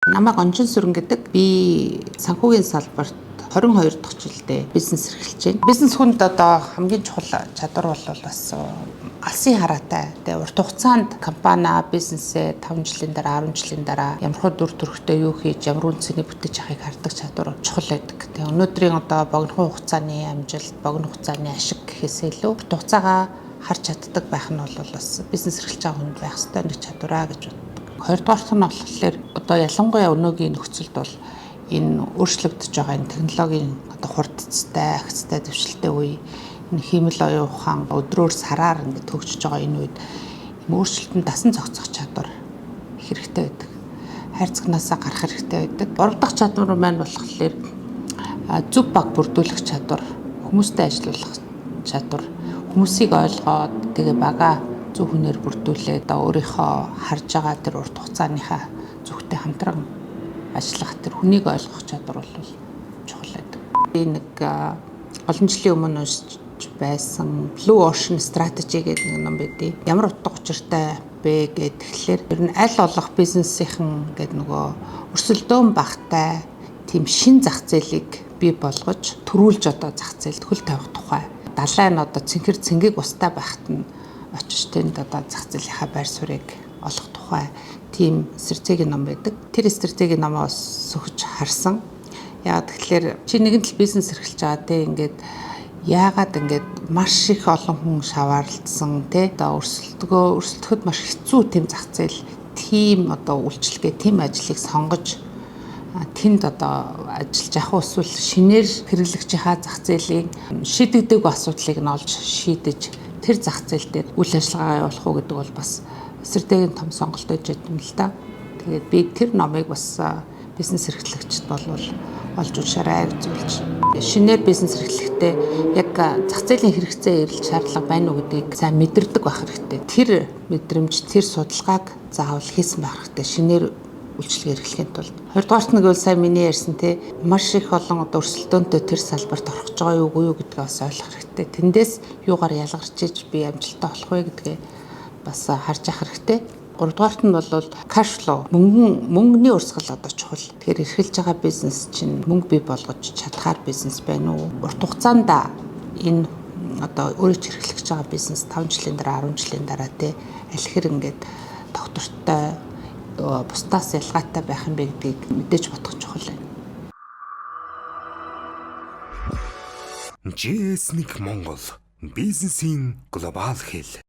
Намайг Онжин Сүрэн гэдэг. Би санхүүгийн салбарт 22 дахь жилдээ бизнес эрхэлж байна. Бизнес хүнд одоо хамгийн чухал чадвар бол бас алсын хараатай. Тэгээ урт хугацаанд компани бизнесээ 5 жилийн дараа 10 жилийн дараа ямар хөө дүр төрхтэй юу хийж ямар үнцнийг бүтээж авахыг хардаг чадвар чухал байдаг. Тэгээ өнөөдрийн одоо богино хугацааны амжилт, богино хугацааны ашиг гэхээсээ илүү урт хугацаагаа харж чаддаг байх нь бол бас бизнес эрхэлж байгаа хүнд байх ёстой нэг чадвараа гэж боддог. 20 дугаарт нь болохоор одоо ялангуяа өнөөгийн нөхцөлд бол энэ өөрчлөгдөж байгаа энэ технологийн одоо хурдцтай, агцтай дэвшилтэй үе, энэ хиймэл оюун ухаан өдрөөр сараар ингээд хөгжиж байгаа энэ үед өөрчлөлтөнд дасан зохицох чадвар хэрэгтэй байдаг. Хайрцагнаасаа гарах хэрэгтэй байдаг. 3 дахь чадвар маань болохоор зөв баг бүрдүүлэх чадвар, хүмүүстэй ажиллах чадвар, хүмүүсийг ойлгоод тэгээ бага зөв хүнээр бүрдүүлээд өөрийнхөө харж байгаа тэр урт хугацааныхаа зөвхтэй хамтран ажиллах тэр хүнийг ойлгох чадвар бол чухал байдаг. Би нэг олон жилийн өмнө уншиж байсан Blue Ocean Strategy гэдэг нэг ном байдیں۔ Ямар утга учиртай бэ гэхээр ер нь аль болох бизнесийн гэдэг нөгөө өрсөлдөөн багтай тийм шин зах зээлийг бий болгож төрүүлж одоо зах зээлд хөл тавих тухай. Далай нь одоо цэнхэр цэнгийг устаа байхад нь очиж тэнд одоо зах зээлийнхаа байр суурийг олох тухай тийм стратегийн ном байдаг. Тэр стратегийн номоос сөхөж харсан. Яагаад тэгэхээр чи нэгэн л бизнес эрхэлж байгаа те ингээд яагаад ингээд маш их олон хүн шаваарлцсан те одоо өрсөлдөхөд маш хэцүү тийм зах зээл, тийм одоо үйлчлэгээ, тийм ажлыг сонгож тэнд одоо ажиллаж явах эсвэл шинээр хэрэглэгчийнхаа зах зээлийн шийдэгдээгүй асуудлыг нь олж шийдэж тэр зах зээл дээр үйл ажиллагаа явуулах уу гэдэг бол бас стратегийн том сонголт байж байгаа юм л да. Тэгээд би тэр номыг бас бизнес эрхлэгчд болвол олж уншаарай гэж зөвлөж. Шинээр бизнес эрхлэхдээ яг зах зээлийн хэрэгцээ эрэлж шаардлага байна уу гэдгийг сайн мэдэрдэг байх хэрэгтэй. Тэр мэдрэмж, тэр судалгааг заавал хийсэн байх хэрэгтэй. Шинээр үйлчлэг эрхлэхийн тулд. 2 дугаарт нэг бол сайн миний ярьсан те маш их олон одоо өрсөлдөөнтэй тэр салбарт орох гэж байгаа юу гэдгээ бас ойлгох хэрэгтэй. Тэндээс юугаар ялгарч иж би амжилттай болох вэ гэдгээ бас харж явах хэрэгтэй. 3 дугаарт нь бол cash flow, мөнгөний урсгал одоо чухал. Тэгэхээр эрхэлж байгаа бизнес чинь мөнгө бий болгож чадхаар бизнес байна уу? Урт хугацаанд энэ одоо өөрөө эрхлэж байгаа бизнес 5 жилийн дараа 10 жилийн дараа те аль хэр ингээд доктортой бусдаас ялгаатай байх юм бэ гэдгийг мэдээж бодох чухал байна. JS1 Монгол бизнесийн глобал хэл